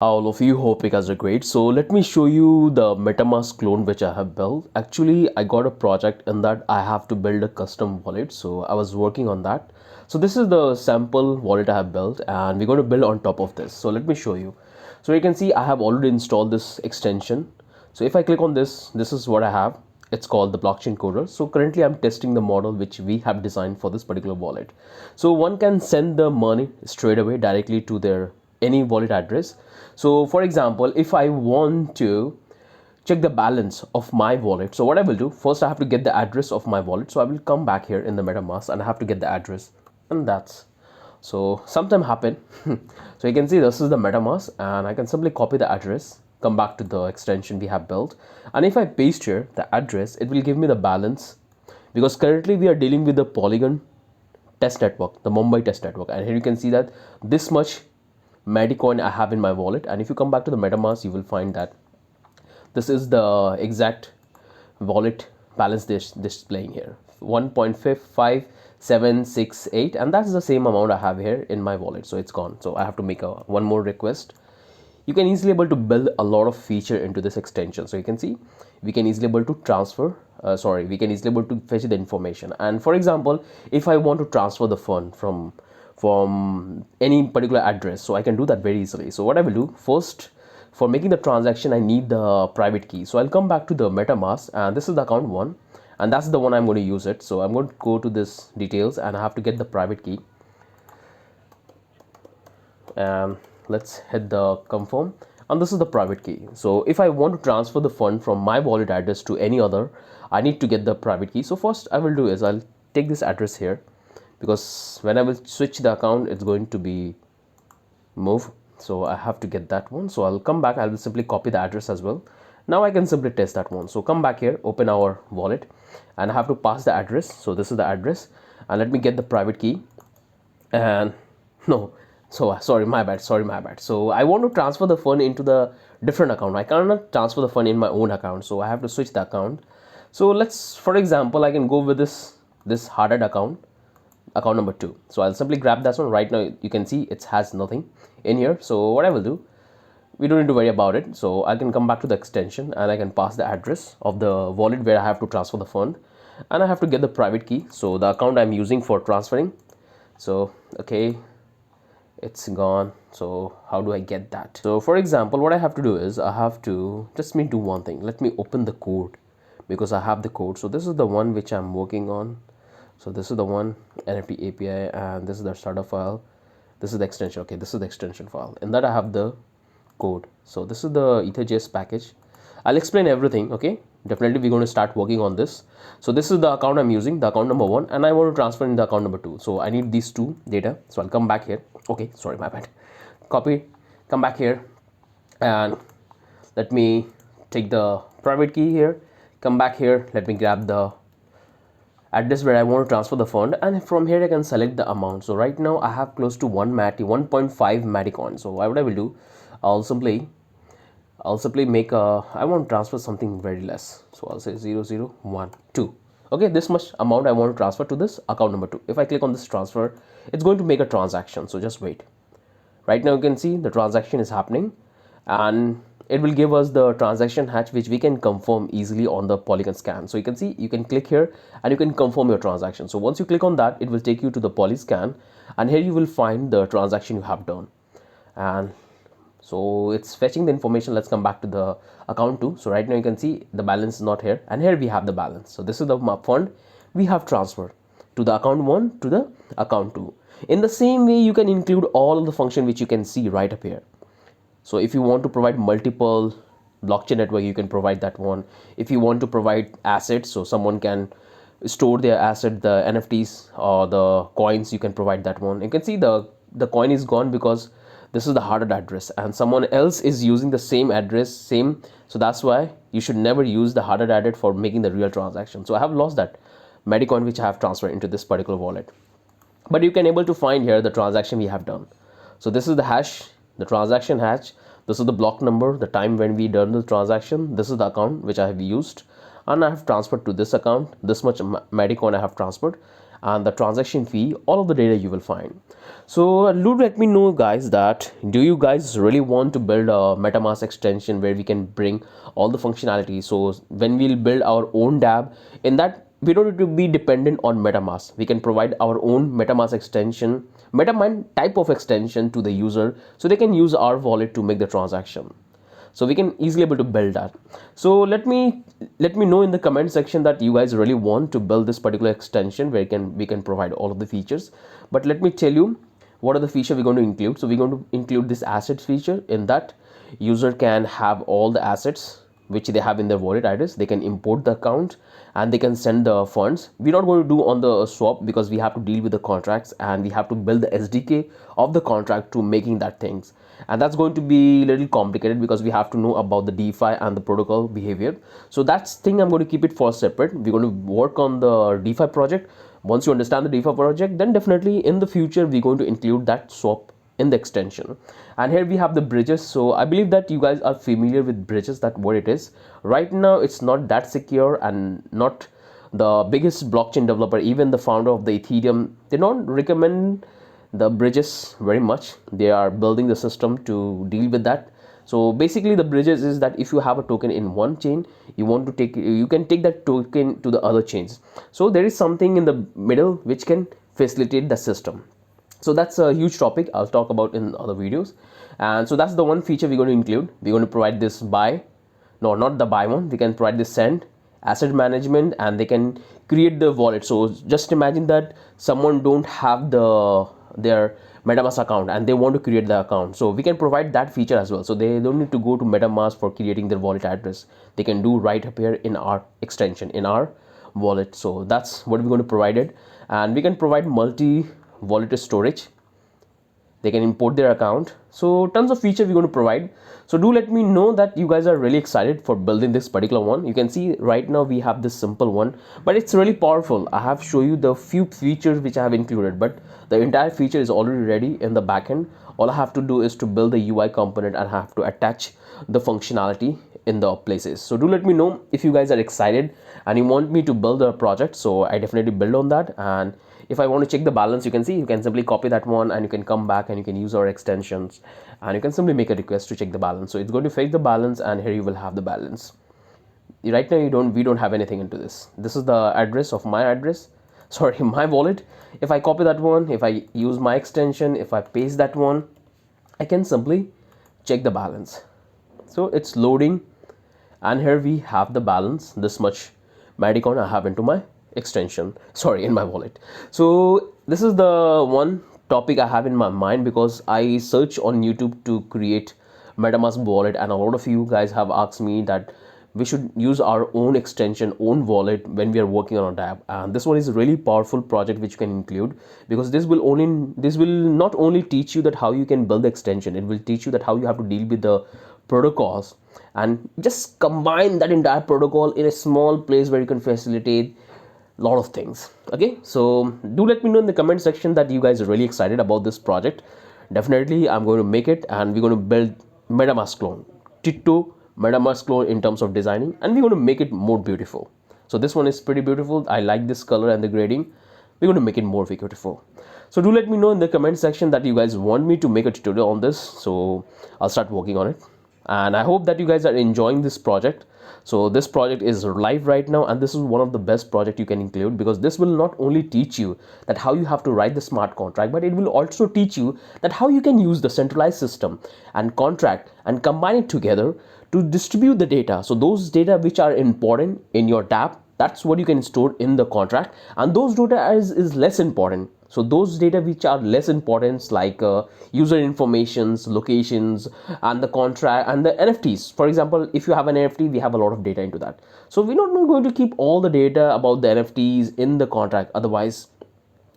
All of you, hope you guys are great. So let me show you the MetaMask clone which I have built. Actually, I got a project in that I have to build a custom wallet. So I was working on that. So this is the sample wallet I have built and we're going to build on top of this. So let me show you. So you can see I have already installed this extension. So if I click on this, this is what I have. It's called the blockchain coder. So currently I'm testing the model which we have designed for this particular wallet. So one can send the money straight away directly to their any wallet address. So for example, if I want to check the balance of my wallet, so what I will do first, I have to get the address of my wallet. So I will come back here in the MetaMask and I have to get the address, and that's so sometime happen. So you can see this is the MetaMask and I can simply copy the address, come back to the extension we have built, and if I paste here the address, it will give me the balance, because currently we are dealing with the Polygon test network, the Mumbai test network, and here you can see that this much Medicoin I have in my wallet. And if you come back to the MetaMask, you will find that this is the exact wallet balance displaying here, 1.5768, and that's the same amount I have here in my wallet. So it's gone. So I have to make one more request. You can easily able to build a lot of feature into this extension. So you can see we can easily able to transfer we can easily able to fetch the information. And for example, if I want to transfer the fund from any particular address, so I can do that very easily. So what I will do first, for making the transaction, I need the private key. So I'll come back to the MetaMask, and this is the account one, and that's the one I'm going to use it. So I'm going to go to this details and I have to get the private key, and let's hit the confirm, and this is the private key. So if I want to transfer the fund from my wallet address to any other, I need to get the private key. So first I will do is I'll take this address here, because when I will switch the account, it's going to be move. So I have to get that one. So I'll come back, I will simply copy the address as well. Now I can simply test that one. So come back here, open our wallet, and I have to pass the address. So this is the address, and let me get the private key. And no, so sorry, my bad, so I want to transfer the fund into the different account. I cannot transfer the fund in my own account, so I have to switch the account. So let's, for example, I can go with this harded account number 2. So I'll simply grab that one. Right now you can see it has nothing in here. So what I will do, we don't need to worry about it. So I can come back to the extension and I can pass the address of the wallet where I have to transfer the fund, and I have to get the private key, so the account I'm using for transferring. So okay, it's gone. So how do I get that? So for example, what I have to do is I have to just do one thing. Let me open the code, because I have the code. So this is the one which I'm working on. So this is the one, NFT API, and this is the starter file. This is the extension. Okay, this is the extension file. In that I have the code. So this is the ether.js package. I'll explain everything. Okay, definitely we're going to start working on this. So this is the account I'm using, the account number 1, and I want to transfer in the account number 2. So I need these two data. So I'll come back here. Okay, sorry, my bad. Copy, come back here, and let me take the private key here. Come back here. Let me grab the address where I want to transfer the fund, and from here I can select the amount. So right now I have close to 1.5 Maticoin. So what I will do, I'll simply make a, I want to transfer something very less. So I'll say 0012. Okay, this much amount I want to transfer to this account number 2. If I click on this transfer, it's going to make a transaction. So just wait. Right now you can see the transaction is happening, and it will give us the transaction hash which we can confirm easily on the Polygon scan. So you can see, you can click here and you can confirm your transaction. So once you click on that, it will take you to the Poly scan, and here you will find the transaction you have done. And so it's fetching the information. Let's come back to the account 2. So right now you can see the balance is not here, and here we have the balance. So this is the fund we have transferred to the account 1 to the account 2. In the same way, you can include all the function which you can see right up here. So if you want to provide multiple blockchain network, you can provide that one. If you want to provide assets, so someone can store their asset, the NFTs or the coins, you can provide that one. You can see the coin is gone because this is the harded address and someone else is using the same address, same. So that's why you should never use the harded address for making the real transaction. So I have lost that Medicoin which I have transferred into this particular wallet. But you can able to find here the transaction we have done. So this is the hash, the transaction hash. This is the block number, the time when we done the transaction. This is the account which I have used, and I have transferred to this account. This much Medicoin I have transferred, and the transaction fee, all of the data you will find. So do let me know guys, that do you guys really want to build a MetaMask extension where we can bring all the functionality? So when we'll build our own dApp, in that we don't need to be dependent on MetaMask. We can provide our own MetaMask extension, MetaMask type of extension to the user, so they can use our wallet to make the transaction. So we can easily able to build that. So let me know in the comment section that you guys really want to build this particular extension where we can provide all of the features. But let me tell you what are the features we're going to include. So we're going to include this assets feature. In that, user can have all the assets which they have in their wallet address. They can import the account and they can send the funds. We're not going to do on the swap because we have to deal with the contracts and we have to build the SDK of the contract to making that things, and that's going to be a little complicated because we have to know about the DeFi and the protocol behavior. So that's thing I'm going to keep it for separate. We're going to work on the DeFi project. Once you understand the DeFi project, then definitely in the future we're going to include that swap in the extension. And here we have the bridges. So I believe that you guys are familiar with bridges, that what it is. Right now it's not that secure, and not the biggest blockchain developer, even the founder of the Ethereum, they don't recommend the bridges very much. They are building the system to deal with that. So basically the bridges is that if you have a token in one chain, you can take that token to the other chains. So there is something in the middle which can facilitate the system. So that's a huge topic I'll talk about in other videos. And so that's the one feature we're going to include. We're going to provide this buy, no, not the buy one. We can provide this send, asset management, and they can create the wallet. So just imagine that someone don't have their MetaMask account and they want to create the account. So we can provide that feature as well. So they don't need to go to MetaMask for creating their wallet address. They can do right up here in our extension, in our wallet. So that's what we're going to provide it. And we can provide multi wallet storage. They can import their account. So tons of features we're going to provide. So do let me know that you guys are really excited for building this particular one. You can see right now we have this simple one, but it's really powerful. I have shown you the few features which I have included, but the entire feature is already ready in the backend. All I have to do is to build the UI component and have to attach the functionality in the places. So do let me know if you guys are excited and you want me to build a project. So I definitely build on that. And if I want to check the balance, you can see, you can simply copy that one and you can come back and you can use our extensions and you can simply make a request to check the balance. So it's going to fetch the balance and here you will have the balance. Right now we don't have anything into this. This is the address of my address, sorry, my wallet. If I copy that one, if I use my extension, if I paste that one, I can simply check the balance. So it's loading and here we have the balance, this much Medicoin I have into my extension, sorry, in my wallet. So this is the one topic I have in my mind because I search on YouTube to create MetaMask wallet, and a lot of you guys have asked me that we should use our own extension, own wallet when we are working on a dApp. And this one is a really powerful project which you can include, because this will not only teach you that how you can build the extension, it will teach you that how you have to deal with the protocols and just combine that entire protocol in a small place where you can facilitate lot of things. Okay, so do let me know in the comment section that you guys are really excited about this project. Definitely I'm going to make it, and we're going to build MetaMask Clone, Tito MetaMask Clone in terms of designing, and we're going to make it more beautiful. So this one is pretty beautiful. I like this color and the grading. We're going to make it more beautiful. So do let me know in the comment section that you guys want me to make a tutorial on this, so I'll start working on it. And I hope that you guys are enjoying this project. So this project is live right now, and this is one of the best project you can include, because this will not only teach you that how you have to write the smart contract, but it will also teach you that how you can use the centralized system and contract and combine it together to distribute the data. So those data which are important in your dApp, that's what you can store in the contract, and those data is less important. So those data which are less important, like user informations, locations, and the contract and the NFTs. For example, if you have an NFT, we have a lot of data into that. So we're not going to keep all the data about the NFTs in the contract. Otherwise,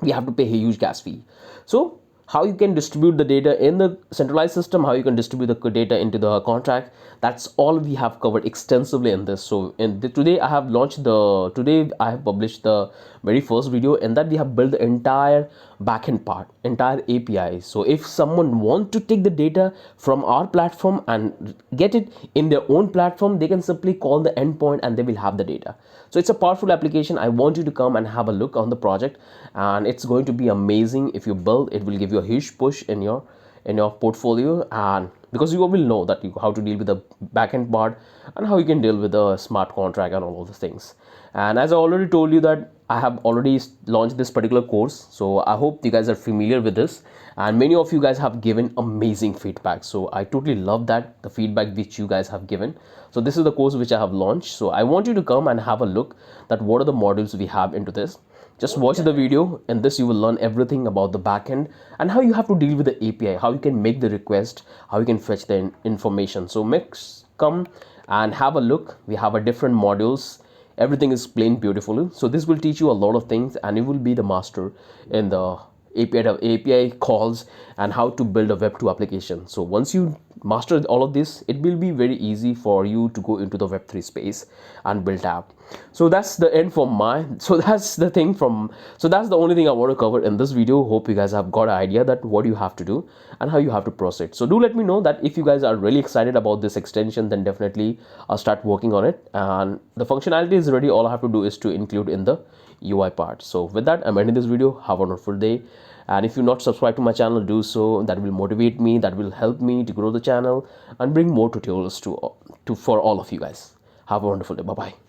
we have to pay a huge gas fee. So how you can distribute the data in the centralized system, how you can distribute the data into the contract, that's all we have covered extensively in this. So today I have published the very first video, in that we have built the entire backend part, entire API. So if someone wants to take the data from our platform and get it in their own platform, they can simply call the endpoint and they will have the data. So it's a powerful application. I want you to come and have a look on the project, and it's going to be amazing. If you build, it will give you a huge push in your portfolio, and because you will know that how to deal with the backend part and how you can deal with the smart contract and all of those things. And as I already told you that I have already launched this particular course, so I hope you guys are familiar with this, and many of you guys have given amazing feedback. So I totally love that, the feedback which you guys have given. So this is the course which I have launched. So I want you to come and have a look that what are the modules we have into this. Just watch the video. In this you will learn everything about the backend and how you have to deal with the API, how you can make the request, how you can fetch the information. So come and have a look. We have a different modules. Everything is explained beautifully. So this will teach you a lot of things, and you will be the master in the API calls and how to build a Web2 application. So once you master all of this, it will be very easy for you to go into the Web3 space and build app. So that's the end for that's the only thing I want to cover in this video. Hope you guys have got an idea that what you have to do and how you have to proceed. So do let me know that if you guys are really excited about this extension, then definitely I'll start working on it, and the functionality is ready. All I have to do is to include in the UI part. So with that, I'm ending this video. Have a wonderful day, and if you're not subscribed to my channel, do so. That will motivate me, that will help me to grow the channel and bring more tutorials to for all of you guys. Have a wonderful day. Bye bye.